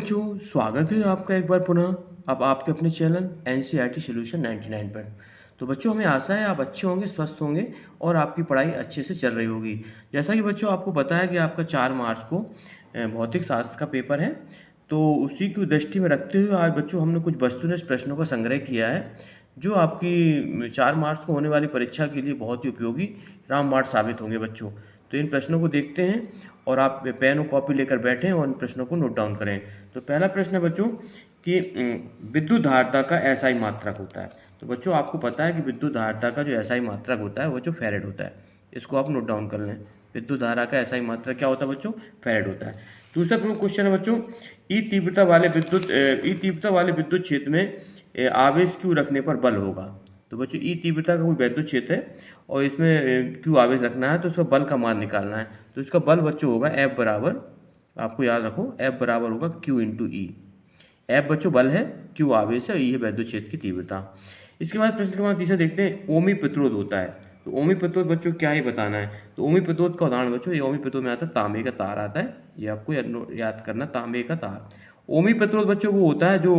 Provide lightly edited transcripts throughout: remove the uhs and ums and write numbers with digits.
बच्चों, स्वागत है आपका एक बार पुनः अब आपके अपने चैनल एनसीईआरटी सॉल्यूशन 99 पर। तो बच्चों, हमें आशा है आप अच्छे होंगे, स्वस्थ होंगे और आपकी पढ़ाई अच्छे से चल रही होगी। जैसा कि बच्चों आपको पता है कि आपका 4 मार्च को भौतिक शास्त्र का पेपर है। तो उसी को दृष्टि में रखते हुए आज बच्चों हमने कुछ वस्तुनिष्ठ प्रश्नों का संग्रह किया है, जो आपकी 4 मार्च को होने वाली परीक्षा के लिए बहुत ही उपयोगी रामबाण साबित होंगे बच्चों। तो इन प्रश्नों को देखते हैं और आप पेन और कॉपी लेकर बैठें और इन प्रश्नों को नोट डाउन करें। तो पहला प्रश्न है बच्चों कि विद्युत धारिता का एसआई मात्रक होता है। तो बच्चों आपको पता है कि विद्युत धारिता का जो एसआई मात्रक होता है वो जो फैरेड होता है। इसको आप नोट डाउन कर लें। विद्युत धारा का एसआई मात्रक क्या होता है बच्चों? फैरेड होता है। दूसरा प्रमुख क्वेश्चन है बच्चों, ई तीव्रता वाले विद्युत क्षेत्र में आवेश क्यू रखने पर बल होगा। तो बच्चों ई तीव्रता का कोई विद्युत क्षेत्र है और इसमें क्यू आवेश रखना है तो उसका बल का मान निकालना है। तो इसका बल बच्चों होगा F बराबर, आपको याद रखो, F बराबर होगा Q इंटू ई। F बच्चों बल है, Q आवेश है और ई है विद्युत क्षेत्र की तीव्रता। इसके बाद प्रश्न क्रमांक तीसरा देखते हैं, ओमी प्रतिरोध होता है। तो ओमी प्रतिरोध बच्चों क्या ही बताना है। तो ओमी प्रतिरोध का उदाहरण बच्चों, ये ओमी प्रतिरोध में आता है तांबे का तार आता है, ये आपको याद करना, तांबे का तार। ओमी प्रतिरोध बच्चों वो होता है जो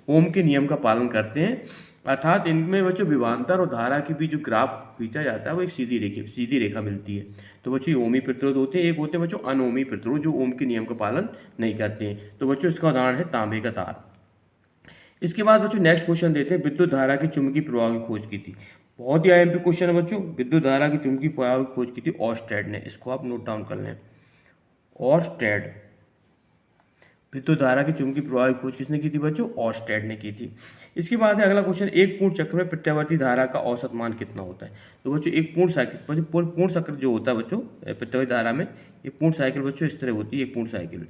ओम के नियम का पालन करते हैं, अर्थात इनमें बच्चों विभवांतर और धारा के बीच जो ग्राफ खींचा जाता है वो एक सीधी रेखा मिलती है। तो बच्चों ये ओमी प्रतिरोध होते हैं। एक होते हैं बच्चों अनोमी प्रतिरोध, जो ओम के नियम का पालन नहीं करते हैं। तो बच्चों इसका उदाहरण है तांबे का तार। इसके बाद बच्चों नेक्स्ट क्वेश्चन देते हैं, विद्युत धारा की चुंबकीय प्रवाह की खोज की थी। बहुत ही आईएमपी क्वेश्चन है बच्चों। विद्युत धारा की चुंबकीय प्रवाह की खोज की थी ऑर्स्टेड ने। इसको आप नोट डाउन कर लें, ऑर्स्टेड। विद्युत धारा की चुंबकीय प्रवाह की खोज किसने की थी बच्चों? ऑर्स्टेड ने की थी। इसके बाद है अगला क्वेश्चन, एक पूर्ण चक्र में प्रत्यावर्ती धारा का औसत मान कितना होता है। तो बच्चों एक पूर्ण साइकिल, पूर्ण चक्र जो होता है बच्चों प्रत्यावर्ती धारा में, एक पूर्ण साइकिल बच्चों इस तरह होती है, एक पूर्ण साइकिल।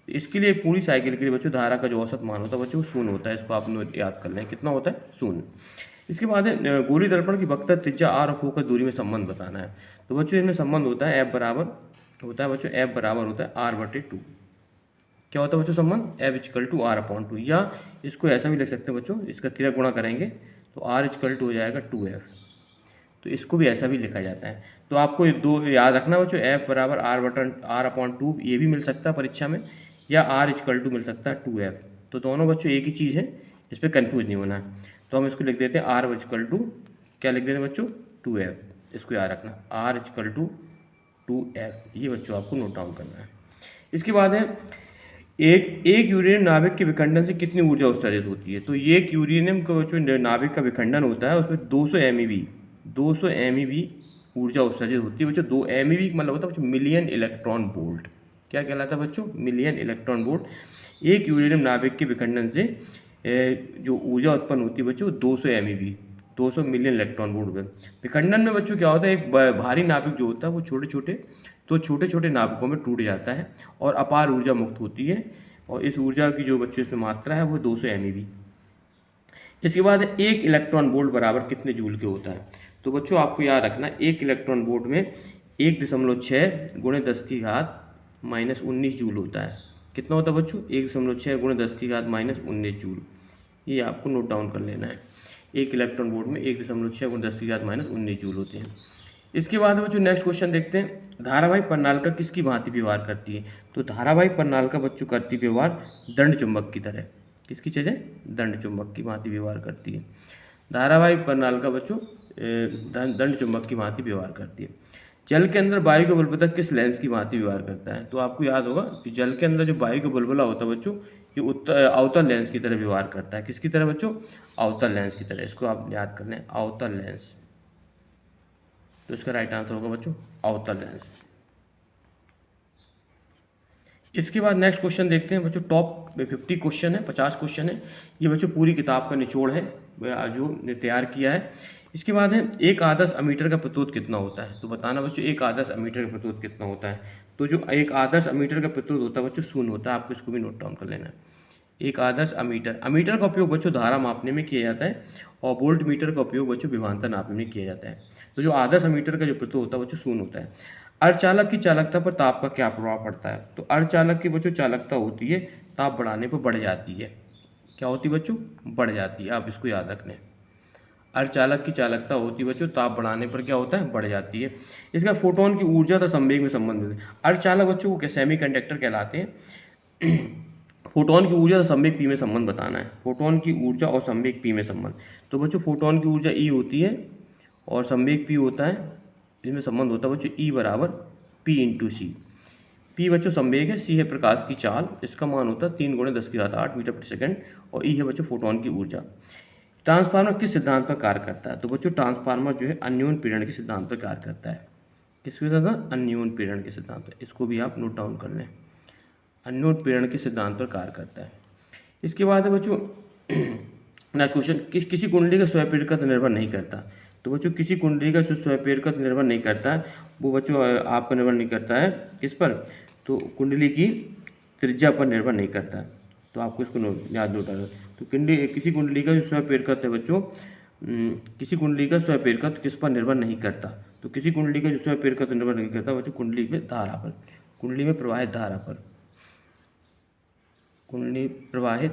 इसके लिए पूरी साइकिल के लिए बच्चों धारा का जो औसत मान होता है बच्चों वो शून्य होता है। इसको आप याद कर लें, कितना होता है? शून्य। इसके बाद है गोली दर्पण की वक्र त्रिज्या आर और फोकस दूरी में संबंध बताना है। तो बच्चों इनमें संबंध होता है F बराबर होता है बच्चों, F बराबर होता है R/2। क्या होता है बच्चों संबंध? F इक्वल टू R/2, या इसको ऐसा भी लिख सकते हैं बच्चों, इसका तिरक गुणा करेंगे तो R इक्वल टू हो जाएगा 2F। तो इसको भी ऐसा भी लिखा जाता है। तो आपको दो याद रखना बच्चों, F बराबर R/2 ये भी मिल सकता है परीक्षा में, या R इक्वल टू मिल सकता है 2F। तो दोनों बच्चों एक ही चीज़ है, इस पर कन्फ्यूज नहीं होना है। तो हम इसको लिख देते हैं R इक्वल टू, क्या लिख देते हैं बच्चों? 2F। इसको याद रखना, R इक्वल टू 2F। ये बच्चों आपको नोट डाउन करना है। इसके बाद है एक यूरेनियम नाभिक के विखंडन से कितनी ऊर्जा उत्सर्जित होती है। तो ये एक यूरेनियम का जो नाभिक का विखंडन होता है उसमें 200 MeV ऊर्जा उत्सर्जित होती है बच्चों। 2 MeV मतलब होता है बच्चों मिलियन इलेक्ट्रॉन वोल्ट। क्या कहलाता है बच्चों? Million electron volt. एक यूरेनियम नाभिक के विखंडन से जो ऊर्जा उत्पन्न होती है बच्चों 200 MeV, 200 मिलियन इलेक्ट्रॉन वोल्ट। विखंडन में बच्चों क्या होता है, एक भारी नाभिक जो होता है वो छोटे छोटे नाभिकों में टूट जाता है और अपार ऊर्जा मुक्त होती है, और इस ऊर्जा की जो बच्चों इसमें मात्रा है वो 200 MeV। इसके बाद एक इलेक्ट्रॉन वोल्ट बराबर कितने जूल के होता है। तो बच्चों आपको याद रखना, एक इलेक्ट्रॉन वोल्ट में 1.6 गुणे 10 की घात माइनस 19 जूल होता है। कितना होता है बच्चों? 1.6 गुणे 10 की घात माइनस 19 जूल। ये आपको नोट डाउन कर लेना है। एक इलेक्ट्रॉन वोल्ट में 1.6 गुणे 10 की घात माइनस 19 जूल होते हैं। इसके बाद बच्चों नेक्स्ट क्वेश्चन देखते हैं, धारावाही प्रणालिका किसकी भांति व्यवहार करती है। तो धारावाही प्रणालिका बच्चों करती व्यवहार दंड चुंबक की तरह। किसकी जगह? दंड चुंबक की भांति व्यवहार करती है। धारावाही प्रणालिका बच्चों दंड चुंबक की भांति व्यवहार करती है। जल के अंदर वायु का बुलबुला किस लेंस की भांति व्यवहार करता है। तो आपको याद होगा कि जल के अंदर जो वायु का बुलबुला होता है बच्चों, ये अवतल लेंस की तरह व्यवहार करता है। किसकी तरह बच्चों? अवतल लेंस की तरह। इसको आप याद कर लें, अवतल लेंस। तो इसका राइट आंसर होगा बच्चों अवतल लेंस। इसके बाद नेक्स्ट क्वेश्चन देखते हैं बच्चों, टॉप 50 क्वेश्चन है, 50 क्वेश्चन है। ये बच्चों पूरी किताब का निचोड़ है जो तैयार किया है। इसके बाद है एक आदर्श अमीटर का प्रतिरोध कितना होता है। तो बताना बच्चों एक आदर्श अमीटर का प्रतिरोध कितना होता है। तो जो एक आदर्श अमीटर का प्रतिरोध होता है बच्चों शून्य होता है। आपको इसको भी नोट डाउन कर लेना है। एक आदर्श अमीटर का उपयोग बच्चों धारा मापने में किया जाता है, और वोल्ट मीटर का उपयोग बच्चों विभवांतर नापने में किया जाता है। तो जो आदर्श अमीटर का जो प्रतिरोध होता है बच्चों शून्य होता है। अर्धचालक की चालकता पर ताप का क्या प्रभाव पड़ता है। तो अर्धचालक की बच्चों चालकता होती है, ताप बढ़ाने पर बढ़ जाती है। क्या होती है बच्चों? बढ़ जाती है। आप इसको याद रख लें, अर्धचालक की चालकता होती है बच्चों, ताप बढ़ाने पर क्या होता है? बढ़ जाती है। इसका फोटोन की ऊर्जा तथा संवेग में संबंधित है। अर्धचालक बच्चों को सेमीकंडक्टर कहलाते हैं। फोटोन की ऊर्जा और संवेग पी में संबंध बताना है। फोटोन की ऊर्जा और संवेग पी में संबंध। तो बच्चों फोटोन की ऊर्जा ई होती है और संवेग पी होता है, इसमें संबंध होता है बच्चों ई बराबर पी इंटू सी। पी बच्चों संवेग है, सी है प्रकाश की चाल, इसका मान होता है 3 × 10⁸ मीटर प्रति सेकंड, और ई है बच्चों फोटोन की ऊर्जा। ट्रांसफार्मर किस सिद्धांत पर कार्य करता है? तो बच्चों ट्रांसफार्मर जो है अन्योन प्रेरण के सिद्धांत पर कार्य करता है। किस पे था? अन्योन प्रेरण के सिद्धांत पर। इसको भी आप नोट डाउन कर लें, अन्योन प्रेरण के सिद्धांत पर कार्य करता है। इसके बाद है बच्चों ना क्वेश्चन, किसी कुंडली का स्वयंप्रेरकत्व निर्भर नहीं करता। तो बच्चों किसी कुंडली का जो स्वयंप्रेरकत्व निर्भर नहीं करता है वो बच्चों आपका निर्भर नहीं करता है किस पर? तो कुंडली की त्रिज्या पर निर्भर नहीं करता है। तो आपको इसको याद होता है। तो किसी कुंडली का जो स्वयंप्रेरकत्व है बच्चों, किसी कुंडली का स्वयंप्रेरकत्व किस पर निर्भर नहीं करता? तो किसी कुंडली का जो स्वयंप्रेरकत्व निर्भर नहीं करता बच्चों कुंडली में धारा पर, कुंडली में प्रवाहित धारा पर, कुंडली प्रवाहित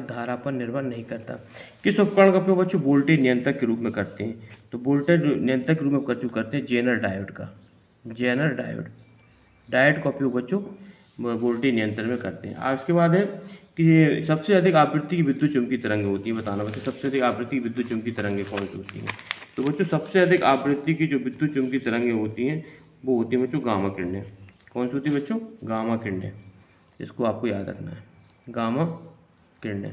धारा पर निर्भर नहीं करता। किस उपकरण का उपयोग बच्चों वोल्टेज नियंत्रक के रूप में करते हैं? तो वोल्टेज नियंत्रक के रूप में करते हैं जेनर डायोड का, जेनर डायोड का उपयोग बच्चों वोल्टेज नियंत्रण में करते हैं। और उसके बाद है कि सबसे अधिक आवृत्ति की विद्युत चुम्बकीय तरंगें होती है, बताना बच्चों सबसे अधिक आवृत्ति की विद्युत चुम्बकीय तरंगें कौन सी होती हैं? तो बच्चों सबसे अधिक आवृत्ति की जो विद्युत चुम्बकीय तरंगें होती हैं वो होती हैं बच्चों गामा किरणें। कौन सी होती है बच्चों? गामा किरणें। इसको आपको याद रखना है, गामा किरणें।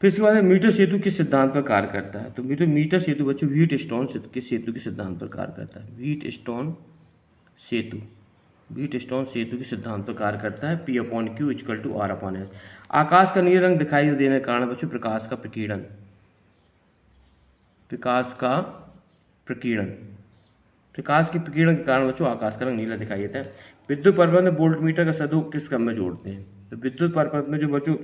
फिर इसके बाद मीटर सेतु किस सिद्धांत पर कार्य करता है? तो मीटर सेतु बच्चों व्हीटस्टोन किस सेतु के सिद्धांत पर कार्य करता है? व्हीटस्टोन सेतु के सिद्धांत पर कार्य करता है। P/Q = R/S। आकाश का नीला रंग दिखाई देने के कारण बच्चों प्रकाश का प्रकीर्णन, प्रकाश के प्रकीर्णन के कारण बच्चों आकाश का रंग नीला दिखाई देता है। विद्युत परिपथ में वोल्ट मीटर का सदुपयोग किस क्रम में जोड़ते हैं? तो विद्युत परिपथ में जो बच्चों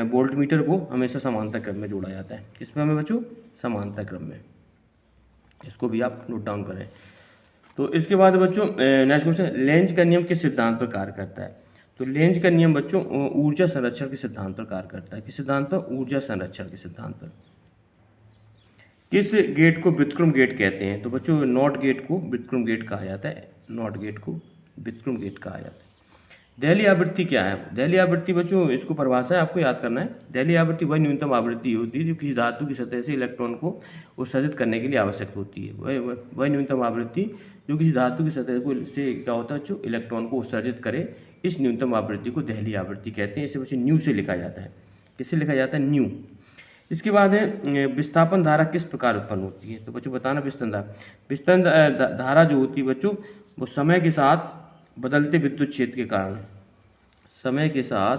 वोल्ट मीटर को हमेशा समांतर क्रम में जोड़ा जाता है। किस क्रम में बच्चों? समांतर क्रम में। इसको भी आप नोट डाउन करें। तो इसके बाद बच्चों नेक्स्ट क्वेश्चन, लेंज का नियम किस सिद्धांत पर कार्य करता है? तो लेंज का नियम बच्चों ऊर्जा संरक्षण के सिद्धांत पर कार्य करता है। किस सिद्धांत पर? ऊर्जा संरक्षण के सिद्धांत पर। किस गेट को व्युत्क्रम गेट कहते हैं? तो बच्चों नॉट गेट को व्युत्क्रम गेट कहा जाता है, नॉट गेट को व्युत्क्रम गेट कहा जाता है। दहलीय आवृत्ति क्या है? दहलीय आवृत्ति बच्चों इसको परिभाषा है आपको याद करना है। दहलीय आवृत्ति वह न्यूनतम आवृत्ति होती है जो किसी धातु की सतह से इलेक्ट्रॉन को उत्सर्जित करने के लिए आवश्यक होती है। वह न्यूनतम आवृत्ति जो किसी धातु की सतह को से क्या होता है जो इलेक्ट्रॉन को उत्सर्जित करे, इस न्यूनतम आवृत्ति को दहलीय आवृत्ति कहते हैं। इसे बच्चों न्यू से लिखा जाता है। किससे लिखा जाता है? न्यू। इसके बाद है विस्थापन धारा किस प्रकार उत्पन्न होती है? तो बच्चों बताना विस्थापन धारा जो होती है बच्चों वो समय के साथ बदलते विद्युत क्षेत्र के कारण, समय के साथ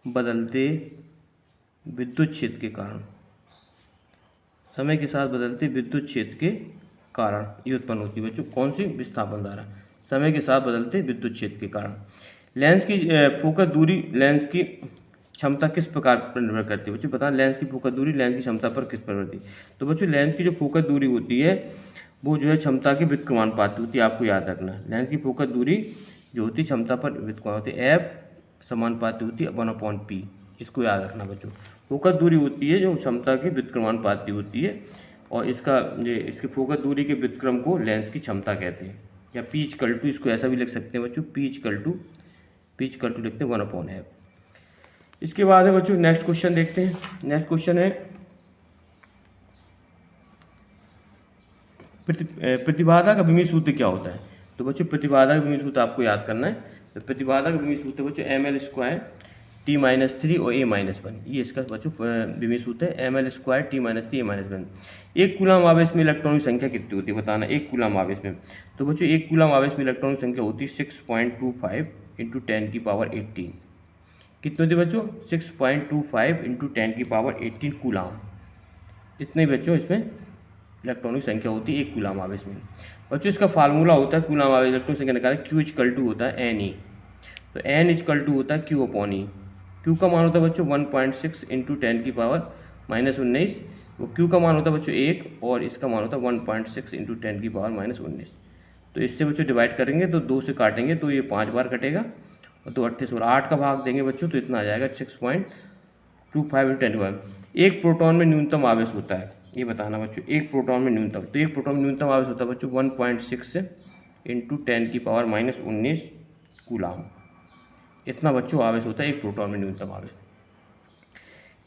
बदलते विद्युत क्षेत्र के कारण, समय के साथ बदलते विद्युत क्षेत्र के कारण ये उत्पन्न होती है बच्चों। कौन सी? विस्थापन धारा, समय के साथ बदलते विद्युत क्षेत्र के कारण। लेंस की फोकस दूरी लेंस की क्षमता किस प्रकार पर निर्भर करती है? बच्चों बताना लेंस की फोकस दूरी लेंस की क्षमता पर किस पर निर्भर करती है? तो बच्चों लेंस की जो फोकस दूरी होती है वो जो है क्षमता के व्युत्क्रमानुपाती होती है, आपको याद रखना है। लेंस की फोकस दूरी जो होती है क्षमता पर व्युत्क्रमानुपाती होती है, F समानुपाती होती है 1/P। इसको याद रखना बच्चों। फोकस दूरी होती है जो क्षमता के व्युत्क्रमानुपाती होती है और इसके फोकस दूरी के व्युत्क्रम को लेंस की क्षमता कहते हैं, या P = इसको ऐसा भी लिख सकते हैं बच्चों, P = लिखते हैं 1/F। इसके बाद है बच्चों नेक्स्ट क्वेश्चन देखते हैं। नेक्स्ट क्वेश्चन है प्रतिबाधा का विमीय सूत्र क्या होता है? तो बच्चों प्रतिबाधा का विमीय सूत्र आपको याद करना है। तो प्रतिबाधा का विमीय सूत्र बच्चों ml² T-3 और A-1, ये इसका बच्चों विमीय सूत्र है। ml² T-3 A-1। एक कूलम आवेश में इलेक्ट्रॉन की संख्या कितनी होती है? बताना एक कूलम आवेश में। तो बच्चों एक कूलम आवेश में इलेक्ट्रॉन की संख्या होती है 6.25 × 10⁻18। कितनी होती है बच्चों? 6.25 × 10⁻18 कूलम। इतने बच्चों इसमें इलेक्ट्रॉन की संख्या होती है एक कूलम आवेश में। बच्चों इसका फार्मूला होता है कूलम आवेश इलेक्ट्रॉन संख्या निकालें, Q = होता है Ne। तो N = होता है Q/E। Q का मान होता है बच्चों 1.6 × 10⁻19। वो Q का मान होता है बच्चों 1 और इसका मान होता है 1.6 × 10⁻19। तो इससे बच्चों डिवाइड करेंगे तो 2 से काटेंगे तो ये 5 बार कटेगा और 2 8 और 8 का भाग देंगे बच्चों तो इतना आ जाएगा 6.25 × 10⁻। एक प्रोटॉन में न्यूनतम आवेश होता है, ये बताना बच्चों। एक प्रोटॉन में न्यूनतम, तो एक प्रोटॉन में न्यूनतम आवेश होता है बच्चों 1.6 इंटू 10⁻⁻19 कूलाम। इतना बच्चों आवेश होता है एक प्रोटॉन में न्यूनतम आवेश।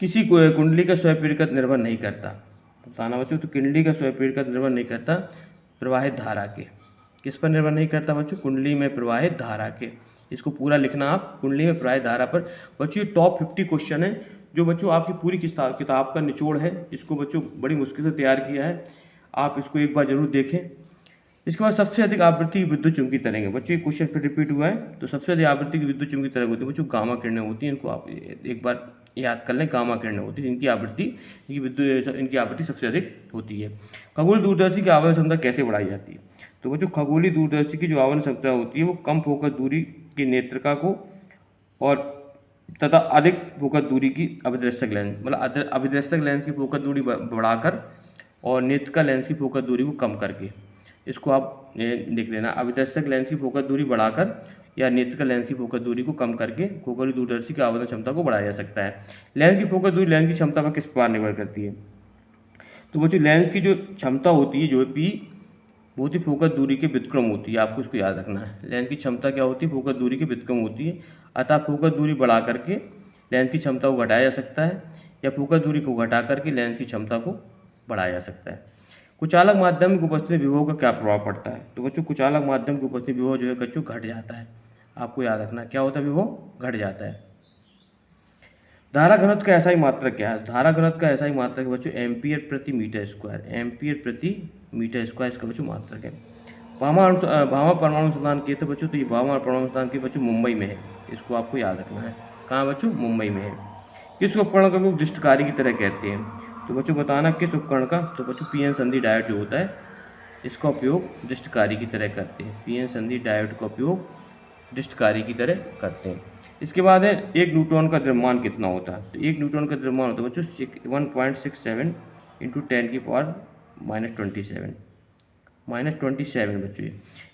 किसी कुंडली का स्वयं निर्भर नहीं करता, बताना बच्चों। तो कुंडली का स्वयं निर्भर नहीं करता प्रवाहित धारा के। किस पर निर्भर नहीं करता बच्चों? कुंडली में प्रवाहित धारा के। इसको पूरा लिखना आप, कुंडली में प्रवाहित धारा पर। बच्चों ये टॉप 50 क्वेश्चन है जो बच्चों आपकी पूरी किताब का निचोड़ है। इसको बच्चों बड़ी मुश्किल से तैयार किया है, आप इसको एक बार जरूर देखें। इसके बाद सबसे अधिक आवृत्ति की विद्युत चुंबकीय तरंगें। बच्चों ये क्वेश्चन फिर रिपीट हुआ है। तो सबसे अधिक आवृत्ति की विद्युत चुंबकीय तरंग होती है बच्चों गामा किरणें होती हैं। इनको आप एक बार याद कर लें, गामा किरणें होती है, इनकी आवृत्ति, इनकी आवृत्ति सबसे अधिक होती है। खगोलीय दूरदर्शी की आवरण क्षमता कैसे बढ़ाई जाती है? तो बच्चों खगोलीय दूरदर्शी की जो आवरण क्षमता होती है वो कम फोकस दूरी की नेत्रिका को और तथा अधिक फोकस दूरी की अभिदर्शक लेंस, मतलब अभिदर्शक लेंस की फोकस दूरी बढ़ाकर और नेत्रिका लेंस की फोकस दूरी को कम करके, इसको आप लिख लेना। अभिदर्शक लेंस की फोकस दूरी बढ़ाकर या नेत्रिका लेंस की फोकस दूरी को कम करके खगोलीय दूरदर्शी की आवरण क्षमता को बढ़ाया जा सकता है। लेंस की फोकस दूरी लेंस की क्षमता पर किस प्रकार निर्भर करती है? तो बच्चों लेंस की जो क्षमता होती है जो पी बहुत ही फोकस दूरी के व्युत्क्रम होती है, आपको इसको याद रखना है। लेंस की क्षमता क्या होती है? फोकस दूरी के व्युत्क्रम होती है। अतः फोकस दूरी बढ़ा करके लेंस की क्षमता को घटाया जा सकता है या फोकस दूरी को घटा करके लेंस की क्षमता को बढ़ाया जा सकता है। कुचालक माध्यम की उपस्थिति में विभव का क्या प्रभाव पड़ता है? तो बच्चों कुचालक माध्यम की उपस्थिति विभव जो है बच्चों घट जाता है। आपको याद रखना क्या होता है? विभव घट जाता है। धारा घनत्व का SI मात्रक क्या है? धारा घनत्व का SI मात्रक बच्चों एम्पियर प्रति मीटर स्क्वायर, एम्पियर प्रति मीटर स्क्वायर इसका बच्चों मात्रक है। भाभा परमाणु अनुसंधान केंद्र बच्चों, तो ये भाभा परमाणु अनुसंधान केंद्र बच्चों मुंबई में है, इसको आपको याद रखना है। कहाँ बच्चों? मुंबई में है। किस उपकरण का उपयोग दृष्टकारी की तरह कहते हैं? तो बच्चों बताना किस उपकरण का? तो बच्चों पीएन संधि डायोड जो होता है इसका उपयोग दृष्टकारी की तरह करते हैं। पीएन संधि डायोड का उपयोग दृष्टकारी की तरह करते हैं। इसके बाद है एक न्यूट्रॉन का द्रव्यमान कितना होता है? तो एक न्यूट्रॉन का द्रव्यमान होता है बच्चों 1.67 इंटू 10⁻⁻27 -27 बच्चों।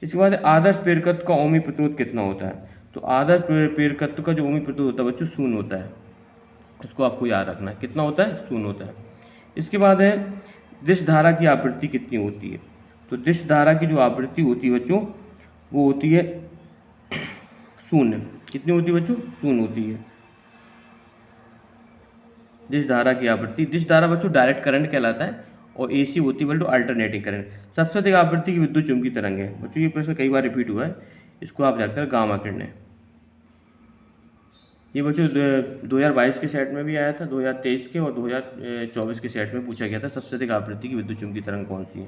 इसके बाद आदर्श प्रेरकत्व का ओमी प्रतिरोध कितना होता है? तो आदर्श प्रेरकत्व का जो ओमी प्रतिरोध होता है बच्चों 0 होता है, इसको आपको याद रखना है। कितना होता है? 0 होता है। इसके बाद है दिश धारा की आवृत्ति कितनी होती है? तो दिश धारा की जो आवृत्ति होती है बच्चों वो होती है 0। कितनी होती है बच्चों? 0 होती है दिश धारा की आवृत्ति। दिश धारा बच्चों डायरेक्ट करंट कहलाता है और AC होती है अल्टरनेटिंग करंट। सबसे अधिक आवृत्ति की विद्युत चुंबकीय तरंग है बच्चों, ये प्रश्न कई बार रिपीट हुआ है, इसको आप जानते हैं गामा किरणें। ये बच्चों 2022 के सेट में भी आया था, 2023 के और 2024 के सेट में पूछा गया था सबसे अधिक आवृत्ति की विद्युत चुंबकीय तरंग कौन सी है।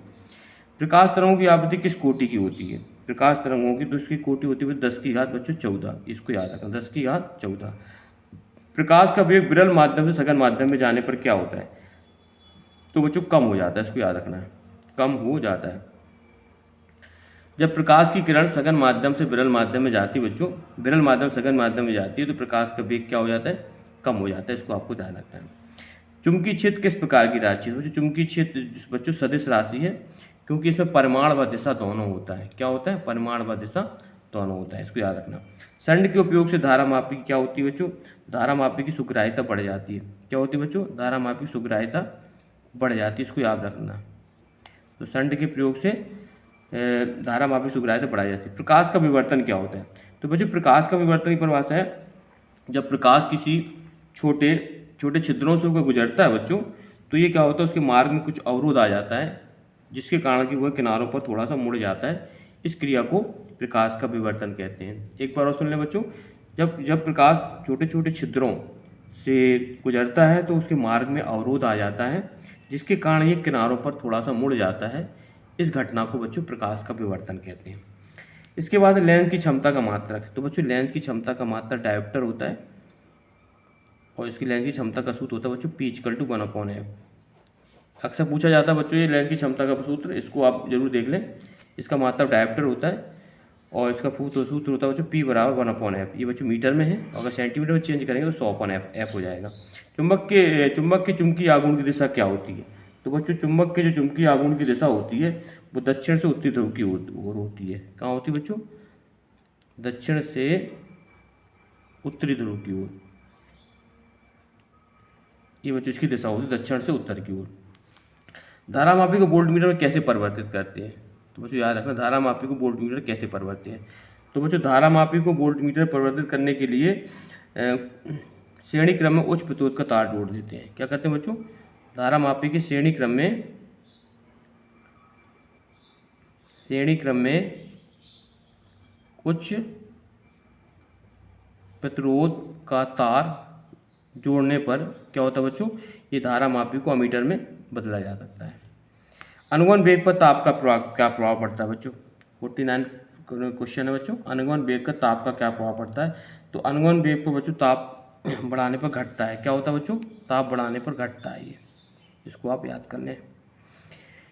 प्रकाश तरंगों की आवृत्ति किस कोटि की होती है? प्रकाश तरंगों की तो इसकी कोटि होती है 10 की घात बच्चों 14, इसको याद रखना 10 की घात 14। प्रकाश का वेग विरल माध्यम से सघन माध्यम में जाने पर क्या होता है? तो बच्चों कम हो जाता है, इसको याद रखना है, कम हो जाता है। जब प्रकाश की किरण सघन माध्यम से विरल माध्यम में जाती है बच्चों, विरल माध्यम सघन माध्यम में जाती है तो प्रकाश का वेग क्या हो जाता है? कम हो जाता है, इसको आपको ध्यान रखना है। चुंबकीय क्षेत्र किस प्रकार की राशि है? बच्चों चुंबकीय क्षेत्र बच्चों सदिश राशि है, क्योंकि इसमें परिमाण व दिशा दोनों होता है। क्या होता है? परिमाण व दिशा दोनों होता है, इसको याद रखना। संड के उपयोग से धारा मापी की क्या होती है बच्चों? धारा मापी की सुग्राह्यता बढ़ जाती है। क्या होती है बच्चों? धारा मापी की सुग्राह्यता बढ़ जाती है, इसको याद रखना। तो संड के प्रयोग से धारा मापी सुग्राह्यता बढ़ाई जाती है। प्रकाश का विवर्तन क्या होता है? तो बच्चों प्रकाश का विवर्तन की परिभाषा है जब प्रकाश किसी छोटे छोटे छिद्रों से होकर गुजरता है बच्चों, तो ये क्या होता है? उसके मार्ग में कुछ अवरोध आ जाता है जिसके कारण कि वह किनारों पर थोड़ा सा मुड़ जाता है। इस क्रिया को प्रकाश का विवर्तन कहते हैं। एक बार और सुन लें बच्चों, जब प्रकाश छोटे छोटे छिद्रों से गुजरता है तो उसके मार्ग में अवरोध आ जाता है जिसके कारण ये किनारों पर थोड़ा सा मुड़ जाता है। इस घटना को बच्चों प्रकाश का विवर्तन कहते हैं। इसके बाद लेंस की क्षमता का मात्रक। तो बच्चों लेंस की क्षमता का मात्रक डायोप्टर होता है और इसकी लेंस की क्षमता का सूत्र होता है बच्चों P=1/f। अक्सर पूछा जाता है बच्चों ये लेंस की क्षमता का सूत्र, इसको आप जरूर देख लें। इसका मात्रक डायोप्टर होता है और इसका सूत्र होता है बच्चों P=1/f। ये बच्चों मीटर में है, अगर सेंटीमीटर में चेंज करेंगे तो 100/f हो जाएगा। चुंबक के चुंबकीय आघूर्ण की दिशा क्या होती है? तो बच्चों चुंबक के जो चुंबकीय आघूर्ण की दिशा होती है वो दक्षिण से उत्तरी ध्रुव की ओर होती है। कहाँ होती है बच्चों? दक्षिण से उत्तरी ध्रुव की ओर। ये बच्चों इसकी दिशा होती है दक्षिण से उत्तर की ओर। धारामापी को वोल्टमीटर में कैसे परिवर्तित करते हैं? तो बच्चों याद रखना, धारामापी को वोल्टमीटर कैसे परिवर्तित है। तो बच्चों धारामापी को वोल्टमीटर परिवर्तित करने के लिए श्रेणी क्रम में उच्च प्रतिरोध का तार जोड़ देते हैं। क्या करते हैं बच्चों? धारामापी के श्रेणी क्रम में उच्च प्रतिरोध का तार जोड़ने पर क्या होता है बच्चों? ये धारामापी को अमीटर में बदला जा सकता है। अनुगमन वेग पर ताप का क्या प्रभाव पड़ता है बच्चों? 49 क्वेश्चन है बच्चों। अनुगमन वेग का ताप का क्या प्रभाव पड़ता है? तो अनुगमन वेग पर बच्चों ताप बढ़ाने पर घटता है। क्या होता है बच्चों? ताप बढ़ाने पर घटता है ये, इसको आप याद कर लें।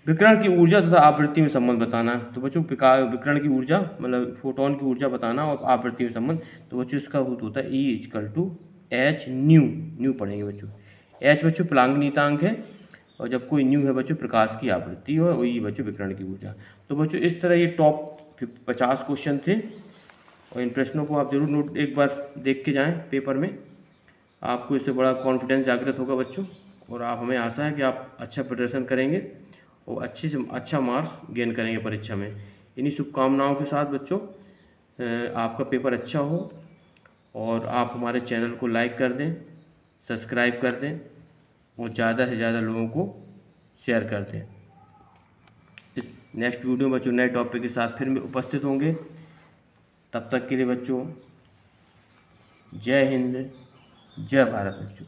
विकिरण की ऊर्जा तथा आवृत्ति में संबंध बताना। तो बच्चों विकिरण की ऊर्जा मतलब फोटोन की ऊर्जा बताना और आवृत्ति में संबंध। तो बच्चों इसका होता है E=H न्यू पढ़ेंगे बच्चों। H बच्चों प्लांक नियतांक है और जब कोई न्यू है बच्चों प्रकाश की आवृत्ति और वही बच्चों विकिरण की ऊर्जा। तो बच्चों इस तरह ये टॉप 50 क्वेश्चन थे और इन प्रश्नों को आप जरूर नोट एक बार देख के जाएं पेपर में, आपको इससे बड़ा कॉन्फिडेंस जागृत होगा बच्चों। और आप हमें आशा है कि आप अच्छा प्रदर्शन करेंगे और अच्छे से अच्छा मार्क्स गेन करेंगे परीक्षा में। इन्हीं शुभकामनाओं के साथ बच्चों आपका पेपर अच्छा हो और आप हमारे चैनल को लाइक कर दें, सब्सक्राइब कर दें और ज़्यादा से ज़्यादा लोगों को शेयर कर दें। इस नेक्स्ट वीडियो में बच्चों नए टॉपिक के साथ फिर उपस्थित होंगे। तब तक के लिए बच्चों जय हिंद, जय भारत बच्चों।